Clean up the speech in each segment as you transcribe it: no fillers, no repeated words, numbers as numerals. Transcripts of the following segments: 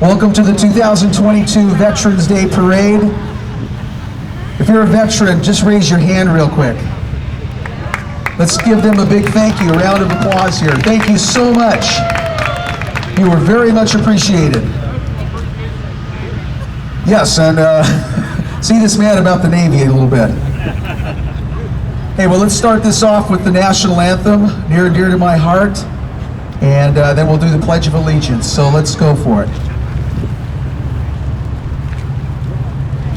Welcome to the 2022 Veterans Day Parade. If you're a veteran, just raise your hand real quick. Let's give them a big thank you, a round of applause here. Thank you so much. You were very much appreciated. Yes, and see this man about the Navy a little bit. Hey, well, let's start this off with the national anthem, near and dear to my heart, and then we'll do the Pledge of Allegiance. So let's go for it.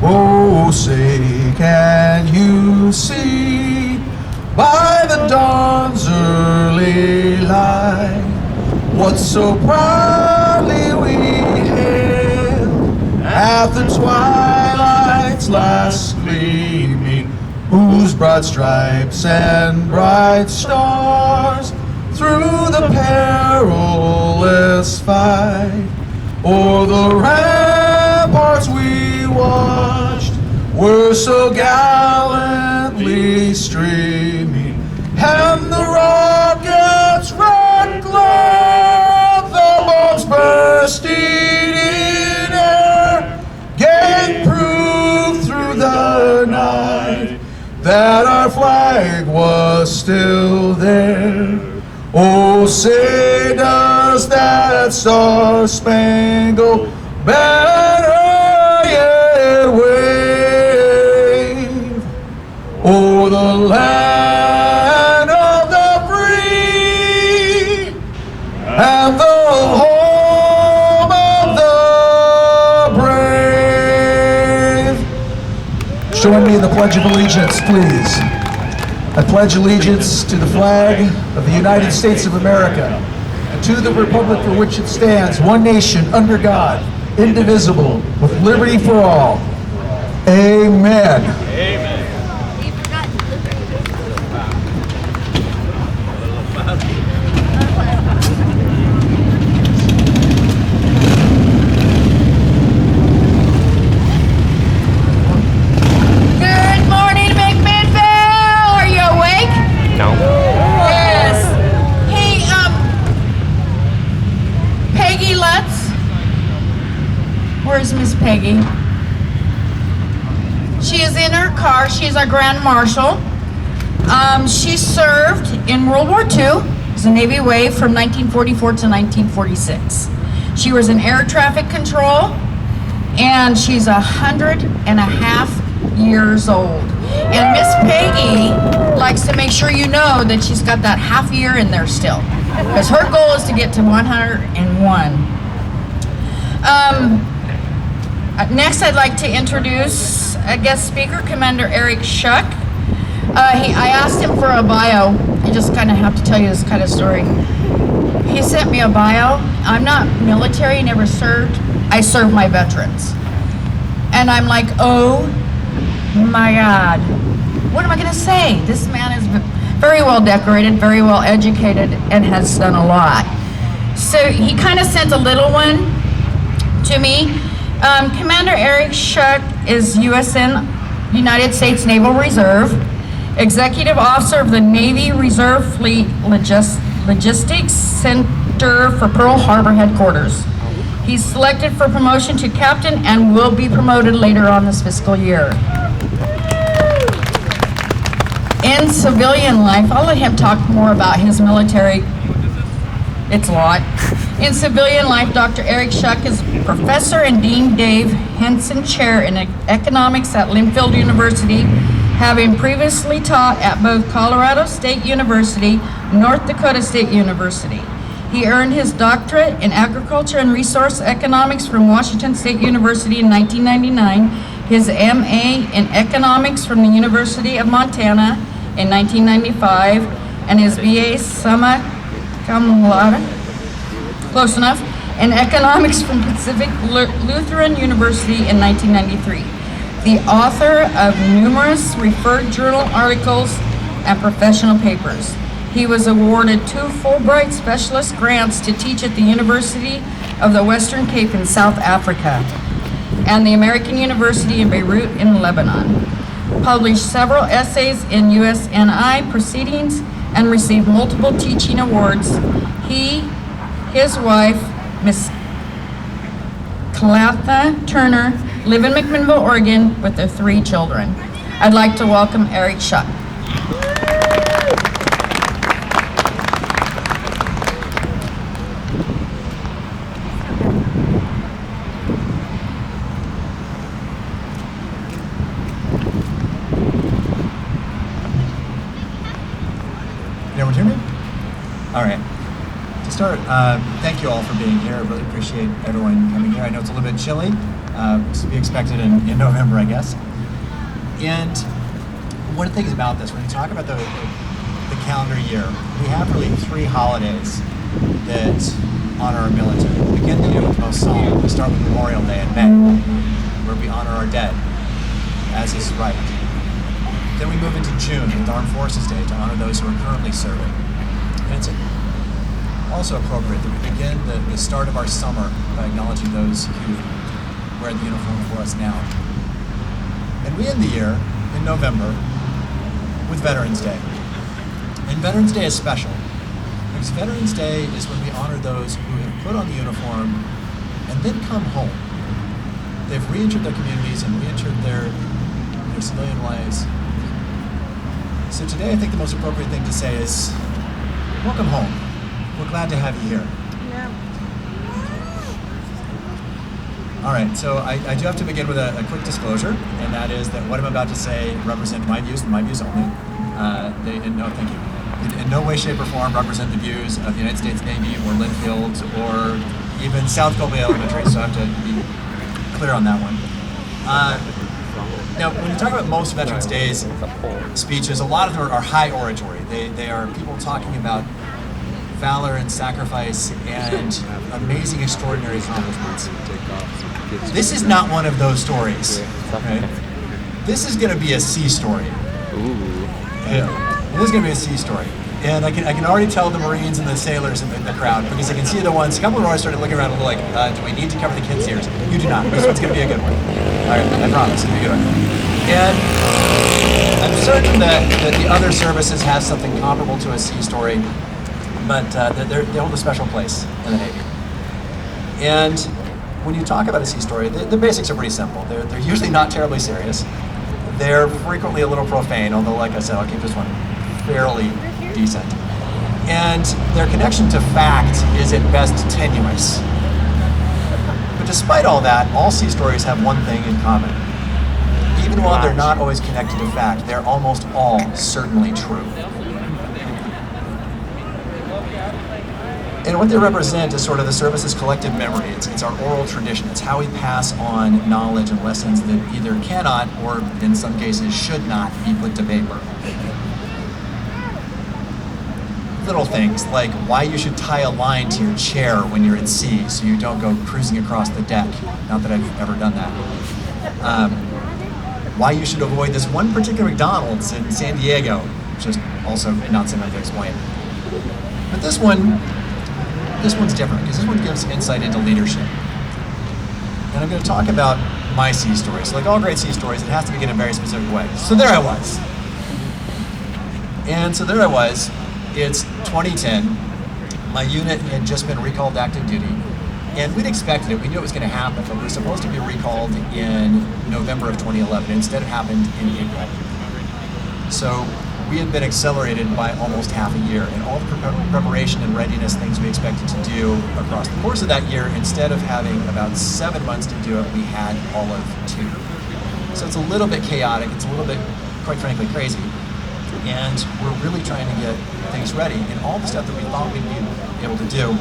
Oh, say, can you see by the dawn's early light what so proudly we hailed at the twilight's last gleaming, whose broad stripes and bright stars through the perilous fight o'er the ramparts we watched were so gallantly streaming, and the rocket's red glow, the bombs bursting in air, gave proof through the night that our flag was still there. Oh, say does that star-spangled banner yet wave o'er the land of the free and the home of the brave. Join me in the Pledge of Allegiance, please. I pledge allegiance to the flag of the United States of America and to the republic for which it stands, one nation, under God, indivisible, with liberty for all. Amen. Amen. Good morning, McMinnville. Are you awake? No. Yes. Hey, Peggy Lutz. Where's Miss Peggy? She is in her car. She's our Grand Marshal. She served in World War II as a Navy wave from 1944 to 1946. She was in air traffic control, and she's 100.5 years old. And Miss Peggy likes to make sure you know that she's got that half year in there still, because her goal is to get to 101. Next, I'd like to introduce a guest speaker, Commander Eric Schuck. I asked him for a bio. I just kind of have to tell you this kind of story. He sent me a bio. I'm not military, never served. I serve my veterans. And I'm like, oh my God, what am I gonna say? This man is very well decorated, very well educated, and has done a lot. So he kind of sent a little one to me. Commander Eric Schuck is USN, United States Naval Reserve, Executive Officer of the Navy Reserve Fleet Logistics Center for Pearl Harbor Headquarters. He's selected for promotion to captain and will be promoted later on this fiscal year. In civilian life, I'll let him talk more about his military. It's a lot. In civilian life, Dr. Eric Schuck is Professor and Dean Dave Henson Chair in Economics at Linfield University, having previously taught at both Colorado State University, North Dakota State University. He earned his doctorate in Agriculture and Resource Economics from Washington State University in 1999, his MA in Economics from the University of Montana in 1995, and his BA summa cum laude, close enough, in Economics from Pacific Lutheran University in 1993. The author of numerous referred journal articles and professional papers. He was awarded 2 Fulbright Specialist grants to teach at the University of the Western Cape in South Africa and the American University in Beirut in Lebanon. Published several essays in USNI proceedings and received multiple teaching awards. He, his wife, Miss Clatha Turner live in McMinnville, Oregon with their 3 children. I'd like to welcome Eric Shuck. Everyone hear me? All right. To start, thank you all for being here. I really appreciate everyone coming here. I know it's a little bit chilly. To be expected in November, I guess. And one of the things about this, when you talk about the calendar year, we have really 3 holidays that honor our military. We begin the year with the most solemn. We start with Memorial Day in May, where we honor our dead, as is right. Then we move into June with Armed Forces Day to honor those who are currently serving. And it's also appropriate that we begin the start of our summer by acknowledging those who wear the uniform for us now. And we end the year in November with Veterans Day. And Veterans Day is special because Veterans Day is when we honor those who have put on the uniform and then come home. They've re-entered their communities and re-entered their civilian lives. So today I think the most appropriate thing to say is, welcome home. We're glad to have you here. Yeah. All right, so I do have to begin with a quick disclosure, and that is that what I'm about to say represent my views and my views only. Thank you. In no way, shape, or form represent the views of the United States Navy or Linfield or even South Colby Elementary, so I have to be clear on that one. Now, when you talk about most Veterans Day's speeches, a lot of them are high oratory. They are people talking about valor and sacrifice and amazing, extraordinary accomplishments. This is not one of those stories. Okay? This is going to be a sea story. Yeah, this is going to be a sea story. And I can already tell the Marines and the sailors in the crowd, because I can see the ones, a couple of them already started looking around a little like, do we need to cover the kids' ears? You do not. This one's going to be a good one. All right, I promise, it'll be a good one. And I'm certain that the other services have something comparable to a sea story, but they hold a special place in the Navy. And when you talk about a sea story, the basics are pretty simple. They're usually not terribly serious. They're frequently a little profane, although, like I said, I'll keep this one fairly decent. And their connection to fact is at best tenuous. But despite all that, all sea stories have one thing in common. Even while they're not always connected to fact, they're almost all certainly true. And what they represent is sort of the service's collective memory. It's our oral tradition. It's how we pass on knowledge and lessons that either cannot or, in some cases, should not be put to paper. Little things like why you should tie a line to your chair when you're at sea so you don't go cruising across the deck. Not that I've ever done that. Why you should avoid this one particular McDonald's in San Diego, which is also not something to explain. But this one's different because this one gives insight into leadership. And I'm going to talk about my sea story. So like all great sea stories, it has to begin in a very specific way. So there I was. It's 2010. My unit had just been recalled to active duty. And we'd expected it. We knew it was going to happen, but we were supposed to be recalled in November of 2011. Instead, it happened in April. So we had been accelerated by almost half a year. And all the preparation and readiness things we expected to do across the course of that year, instead of having about 7 months to do it, we had all of 2. So it's a little bit chaotic. It's a little bit, quite frankly, crazy. And we're really trying to get things ready. And all the stuff that we thought we'd be able to do,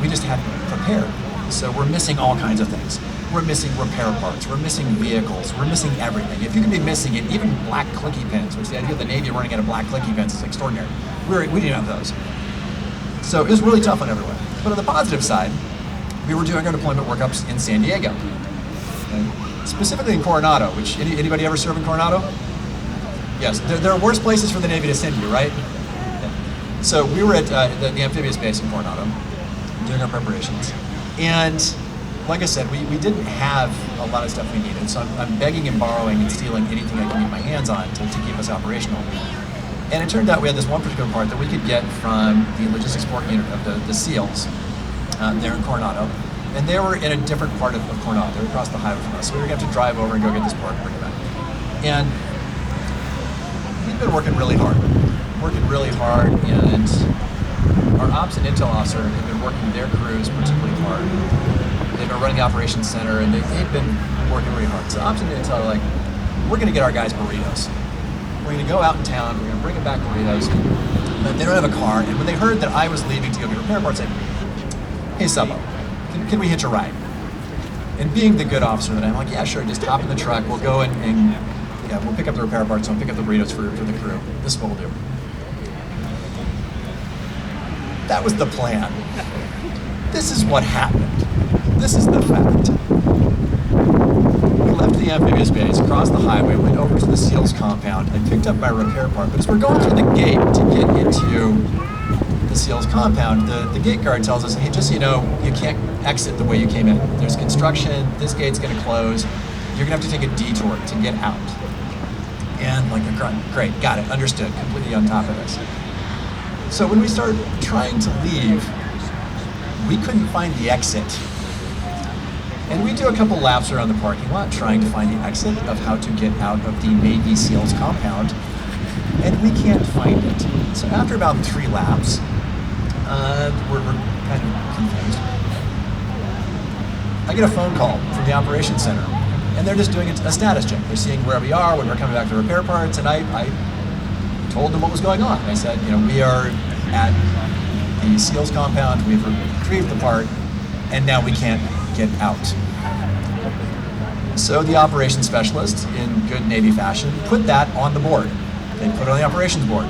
we just hadn't prepared. So we're missing all kinds of things. We're missing repair parts. We're missing vehicles. We're missing everything. If you can be missing it, even black clicky pins, which the idea of the Navy running out of black clicky pins is extraordinary. We didn't have those. So it was really tough on everyone. But on the positive side, we were doing our deployment workups in San Diego. Okay? Specifically in Coronado, which, anybody ever serve in Coronado? Yes, there are worse places for the Navy to send you, right? Yeah. So we were at the amphibious base in Coronado doing our preparations. And like I said, we didn't have a lot of stuff we needed. So I'm begging and borrowing and stealing anything I can get my hands on to keep us operational. And it turned out we had this one particular part that we could get from the logistics support unit of the SEALs there in Coronado. And they were in a different part of Coronado. They were across the highway from us. So we were going to have to drive over and go get this pork and bring it back. And we've been working really hard. And our ops and intel officer have been working their crews particularly hard. They've been running the operations center, and they've been working really hard. So ops and intel are like, we're going to get our guys burritos. We're going to go out in town. We're going to bring them back burritos. But they don't have a car. And when they heard that I was leaving to go get repair parts, they said, hey, Subbo, can we hitch a ride? And being the good officer that I'm like, yeah, sure, just hop in the truck. We'll go and yeah, we'll pick up the repair parts and we'll pick up the burritos for the crew. This is what we'll do. That was the plan. This is what happened. This is the fact. We left the amphibious base, crossed the highway, went over to the SEALs compound, and picked up my repair part. But as we're going through the gate to get into the SEALs compound, the gate guard tells us, hey, just so you know, you can't exit the way you came in. There's construction, this gate's gonna close, you're gonna have to take a detour to get out. And like, great, got it, understood, completely on top of this. So when we started trying to leave, we couldn't find the exit. And we do a couple laps around the parking lot trying to find the exit of how to get out of the Navy SEALs compound, and we can't find it. So after about 3 laps, we're kind of confused. I get a phone call from the operations center, and they're just doing a status check. They're seeing where we are, when we're coming back to repair parts, and I told them what was going on. I said, you know, we are at the SEALs compound, we've retrieved the part, and now we can't get out. So the operations specialist, in good Navy fashion, put that on the board. They put it on the operations board.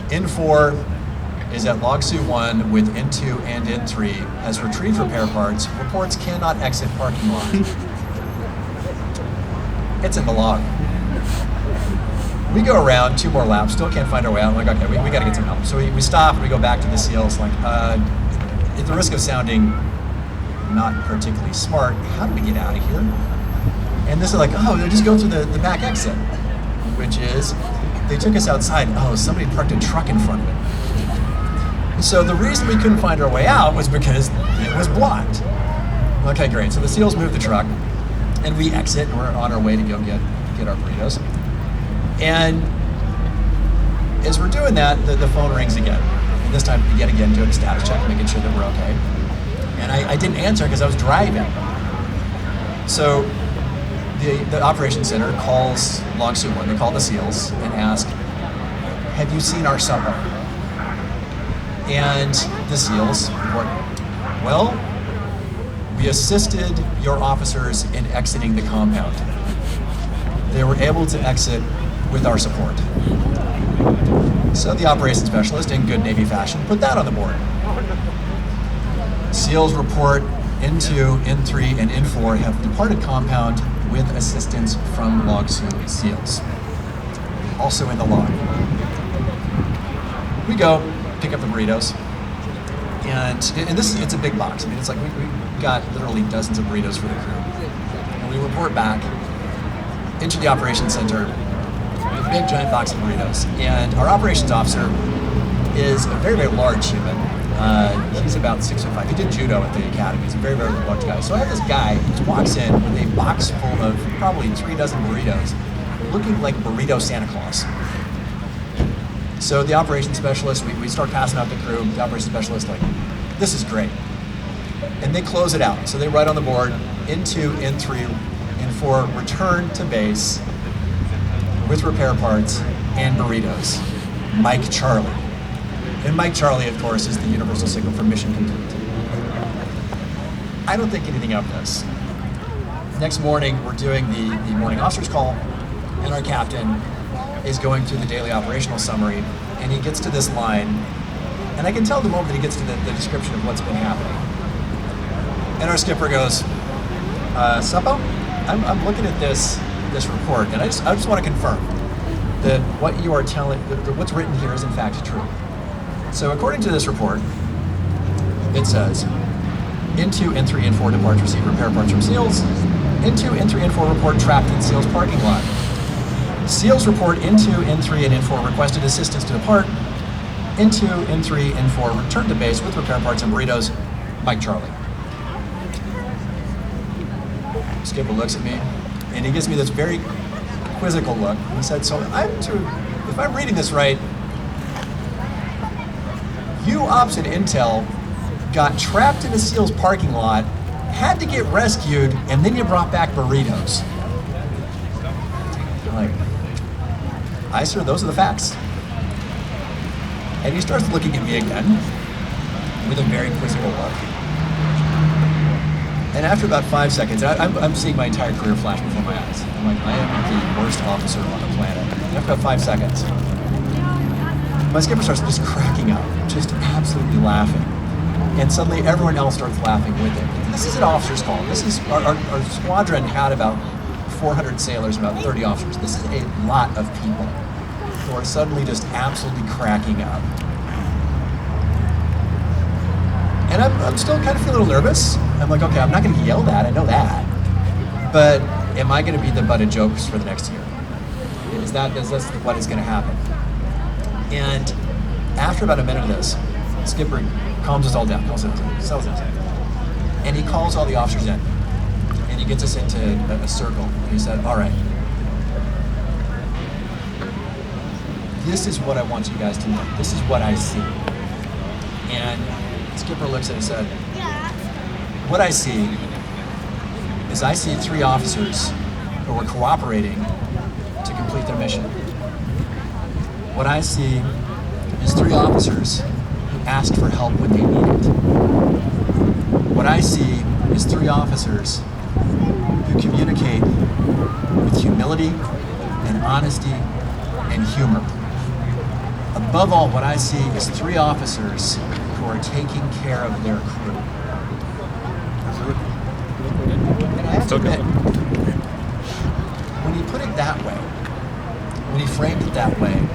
N4 is at log suit 1 with N2 and N3, has retrieved repair parts, reports cannot exit parking lot. It's in the log. We go around 2 more laps, still can't find our way out. I'm like, okay, we gotta get some help. So we stop and we go back to the SEALs, like, at the risk of sounding not particularly smart, how do we get out of here? And this is like, oh, they'll just go through the back exit, which is, they took us outside. Oh, somebody parked a truck in front of it. So the reason we couldn't find our way out was because it was blocked. Okay, great. So the SEALs moved the truck, and we exit, and we're on our way to go get our burritos. And as we're doing that, the phone rings again. And this time, yet again, doing a status check, making sure that we're okay. And I didn't answer because I was driving. So the operations center calls log suit 1, they call the SEALs and ask, have you seen our Subbo? And the SEALs report, well, we assisted your officers in exiting the compound. They were able to exit with our support. So the operations specialist, in good Navy fashion, put that on the board. SEALs report N2, N3, and N4 have departed compound with assistance from log suit SEALs. Also in the log. We go, pick up the burritos, and it's a big box. I mean, it's like we got literally dozens of burritos for the crew. And we report back into the operations center with a big giant box of burritos. And our operations officer is a very, very large human. He's about 6'5". He did judo at the academy. He's a very, very large guy. So I have this guy who walks in with a box full of probably 3 dozen burritos, looking like burrito Santa Claus. So the operations specialist, we start passing out the crew. The operations specialist, like, this is great. And they close it out. So they write on the board, N2, N3, N4, return to base with repair parts and burritos. Mike Charlie. And Mike Charlie, of course, is the universal signal for mission complete. I don't think anything of this. Next morning, we're doing the morning officers call, and our captain is going through the daily operational summary, and he gets to this line, and I can tell the moment that he gets to the description of what's been happening. And our skipper goes, Subbo, I'm looking at this report, and I just want to confirm that what you are telling, that what's written here is in fact true. So according to this report, it says, N2, N3, N4 departs receive repair parts from SEALs. N2, N3, N4 report trapped in SEALs parking lot. SEALs report N2, N3, and N4 requested assistance to depart. N2, N3, N4 returned to base with repair parts and burritos. Mike Charlie. Skipper looks at me, and he gives me this very quizzical look. He said, so if I'm reading this right, you ops and intel got trapped in a SEAL's parking lot, had to get rescued, and then you brought back burritos. I'm like, aye, sir, those are the facts. And he starts looking at me again with a very quizzical look. And after about 5 seconds, I'm seeing my entire career flash before my eyes. I'm like, I am the worst officer on the planet. And after about 5 seconds, my skipper starts just cracking up, just absolutely laughing. And suddenly everyone else starts laughing with him. This is an officer's call. This is, our squadron had about 400 sailors, about 30 officers. This is a lot of people who are suddenly just absolutely cracking up. And I'm still kind of feeling a little nervous. I'm like, okay, I'm not gonna get yelled at, I know that. But am I gonna be the butt of jokes for the next year? Is this what is gonna happen? And after about a minute of this, Skipper calms us all down, settles us. And he calls all the officers in. And he gets us into a circle. And he said, all right, this is what I want you guys to know. This is what I see. And Skipper looks at it and said, what I see is I see 3 officers who were cooperating to complete their mission. What I see is 3 officers who asked for help when they needed it. What I see is 3 officers who communicate with humility and honesty and humor. Above all, what I see is 3 officers who are taking care of their crew. And I have to admit, when he put it that way, when he framed it that way,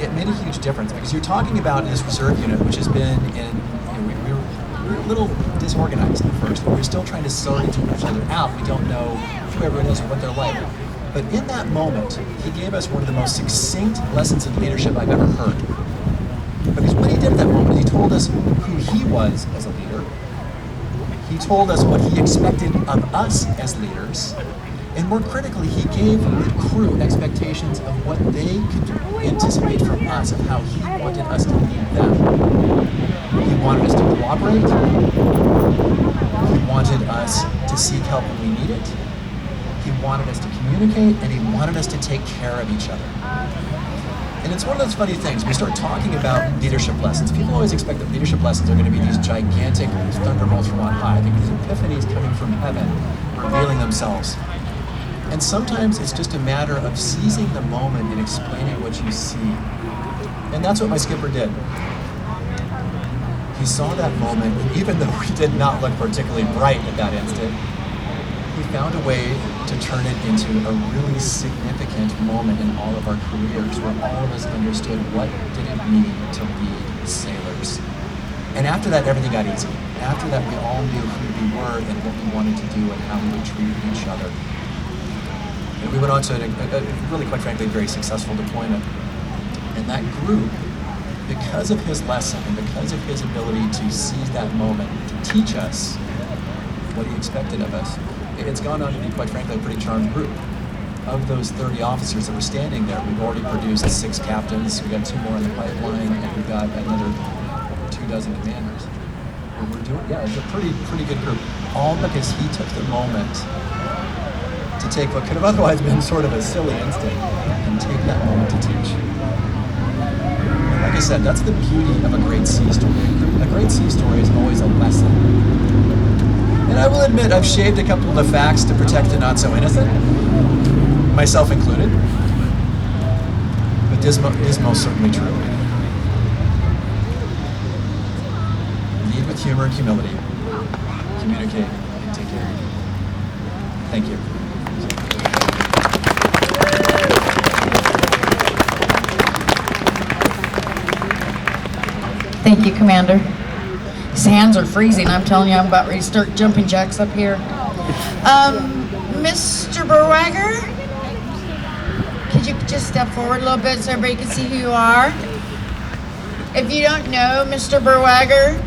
it made a huge difference, because you're talking about this reserve unit, which has been in, we were a little disorganized at first. We're still trying to sort each other out. We don't know who everyone is or what they're like. But in that moment, he gave us one of the most succinct lessons in leadership I've ever heard. Because what he did at that moment, he told us who he was as a leader. He told us what he expected of us as leaders. And more critically, he gave the crew expectations of what they could anticipate from us, of how he wanted us to lead them. He wanted us to cooperate. He wanted us to seek help when we need it. He wanted us to communicate, and he wanted us to take care of each other. And it's one of those funny things. We start talking about leadership lessons. People always expect that leadership lessons are going to be these gigantic thunderbolts from on high. I think these epiphanies coming from heaven, revealing themselves. And sometimes it's just a matter of seizing the moment and explaining what you see. And that's what my skipper did. He saw that moment, and even though we did not look particularly bright at that instant, he found a way to turn it into a really significant moment in all of our careers, where all of us understood what did it mean to lead sailors. And after that, everything got easy. After that, we all knew who we were and what we wanted to do and how we would treat each other. And we went on to a really, quite frankly, very successful deployment. And that group, because of his lesson and because of his ability to seize that moment, to teach us what he expected of us, it's gone on to be, quite frankly, a pretty charmed group. Of those 30 officers that were standing there, we've already produced 6 captains, we've got 2 more in the pipeline, and we've got another 24 commanders. And we're doing, it's a pretty good group. All because he took the moment to take what could have otherwise been sort of a silly instinct and take that moment to teach. And like I said, that's the beauty of a great sea story. A great sea story is always a lesson. And I will admit, I've shaved a couple of the facts to protect the not-so-innocent, myself included. But this is most certainly true. Lead with humor and humility. Communicate and take care of you. Thank you. Thank you, Commander. His hands are freezing. I'm telling you, I'm about ready to start jumping jacks up here. Mr. Berwager, could you just step forward a little bit so everybody can see who you are? If you don't know Mr. Berwager,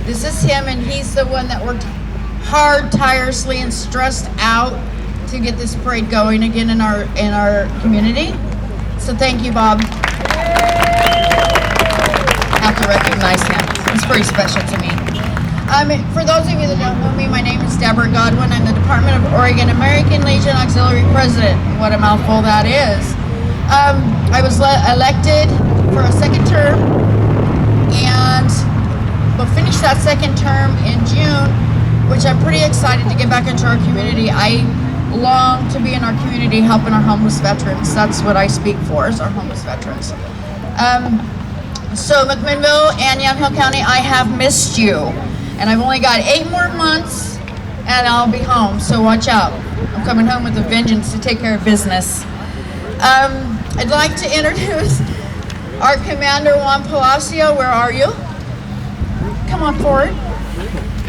this is him, and he's the one that worked hard, tirelessly, and stressed out to get this parade going again in our community. So thank you, Bob. I have to recognize him. He's pretty special to me. For those of you that don't know me, my name is Deborah Godwin. I'm the Department of Oregon American Legion Auxiliary President. What a mouthful that is. I was elected for a second term, and we'll finish that second term in June, which I'm pretty excited to get back into our community. I long to be in our community helping our homeless veterans. That's what I speak for, is our homeless veterans. So McMinnville and Yamhill County, I have missed you. And I've only got 8 more months and I'll be home, so watch out. I'm coming home with a vengeance to take care of business. I'd like to introduce our Commander Juan Palacio. Where are you? Come on forward.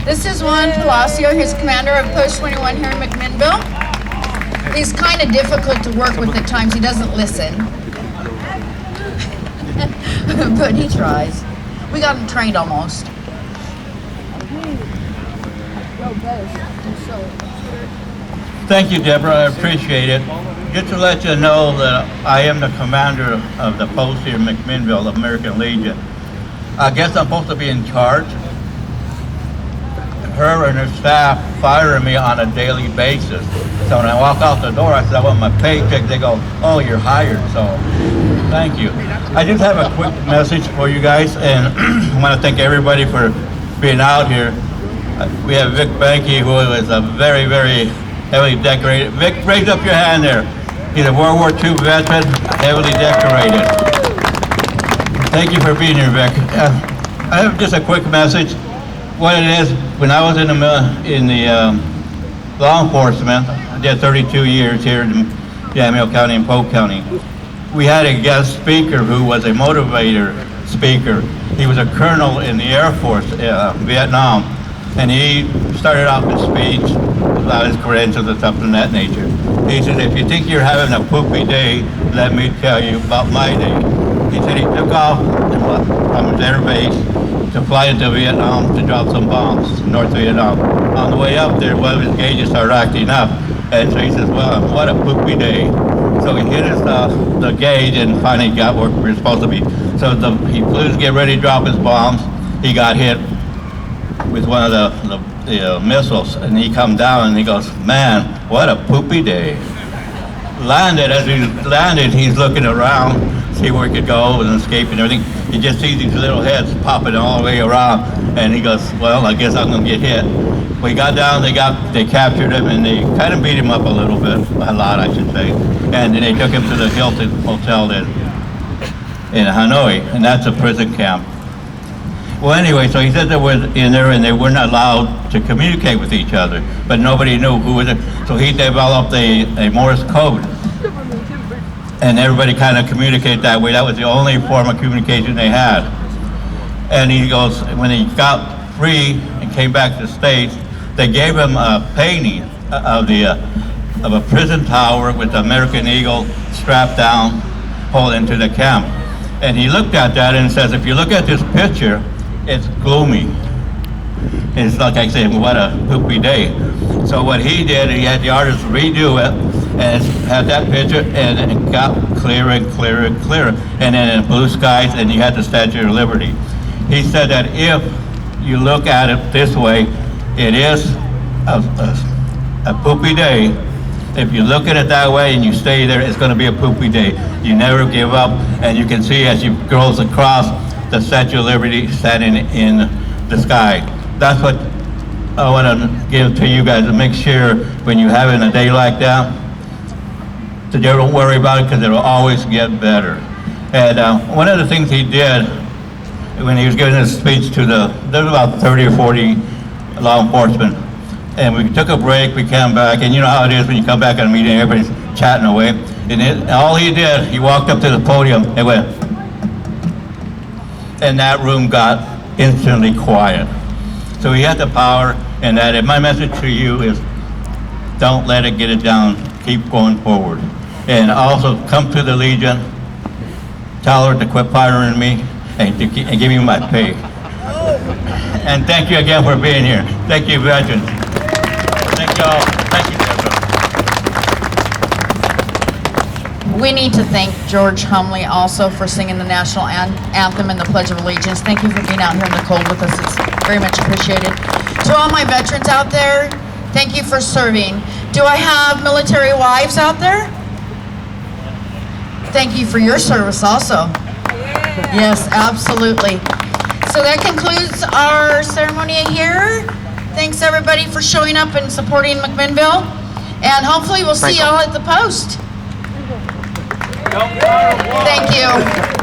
This is Juan Palacio. He's commander of Post 21 here in McMinnville. He's kind of difficult to work with at times. He doesn't listen. But he tries. We got him trained almost. Thank you, Deborah. I appreciate it. Just to let you know that I am the commander of the post here in McMinnville, American Legion. I guess I'm supposed to be in charge. Her and her staff fire me on a daily basis. So when I walk out the door, I said, I want my paycheck. They go, oh, you're hired. So thank you. I just have a quick message for you guys, and I want to thank everybody for being out here. We have Vic Banky, who is a very, very heavily decorated. Vic, raise up your hand there. He's a World War II veteran, heavily decorated. Thank you for being here, Vic. I have just a quick message. What it is, when I was in the law enforcement, I did 32 years here in Yamhill County and Polk County. We had a guest speaker who was a motivator speaker. He was a colonel in the Air Force, Vietnam. And he started off his speech about his credentials and stuff of that nature. He said, if you think you're having a poopy day, let me tell you about my day. He said he took off from his air base to fly into Vietnam to drop some bombs in North Vietnam. On the way up there, one of his gauges started acting up. And so he says, well, what a poopy day. So he hit the gauge and finally got where we were supposed to be. So he flew to get ready to drop his bombs. He got hit with one of the missiles, and he come down and he goes, man, what a poopy day. As he landed, he's looking around, see where he could go and escape and everything. He just sees these little heads popping all the way around, and he goes, well, I guess I'm gonna get hit. When he got down, they captured him, and they kind of beat him up a little bit, a lot I should say, and then they took him to the Hilton Hotel in Hanoi, and that's a prison camp. Well, anyway, so he said they were in there and they weren't allowed to communicate with each other, but nobody knew who was it. So he developed a Morse code, and everybody kind of communicated that way. That was the only form of communication they had. And he goes, when he got free and came back to the States, they gave him a painting of a prison tower with the American eagle strapped down, pulled into the camp. And he looked at that and says, if you look at this picture, it's gloomy. It's like I said, what a poopy day. So what he did, he had the artist redo it and had that picture, and it got clearer and clearer and clearer. And then in blue skies, and you had the Statue of Liberty. He said that if you look at it this way, it is a poopy day. If you look at it that way and you stay there, it's going to be a poopy day. You never give up, and you can see as you goes across the Statue of Liberty standing in the sky. That's what I want to give to you guys, to make sure when you're having a day like that, that you don't worry about it, because it'll always get better. And one of the things he did when he was giving his speech to there was about 30 or 40 law enforcement, and we took a break, we came back, and you know how it is when you come back at a meeting, everybody's chatting away. And all he did, he walked up to the podium and went, and that room got instantly quiet. So he had the power, and that. And my message to you is, don't let it get it down. Keep going forward. And also come to the Legion, tell her to quit firing me, and give me my pay. And thank you again for being here. Thank you, veterans. Thank you all. Thank you, Deborah. We need to thank George Humley also for singing the national anthem and the Pledge of Allegiance. Thank you for being out here in the cold with us. It's very much appreciated. To all my veterans out there, thank you for serving. Do I have military wives out there? Thank you for your service also. Yes, absolutely. So that concludes our ceremony here. Thanks everybody for showing up and supporting McMinnville. And hopefully we'll see y'all at the post. Thank you.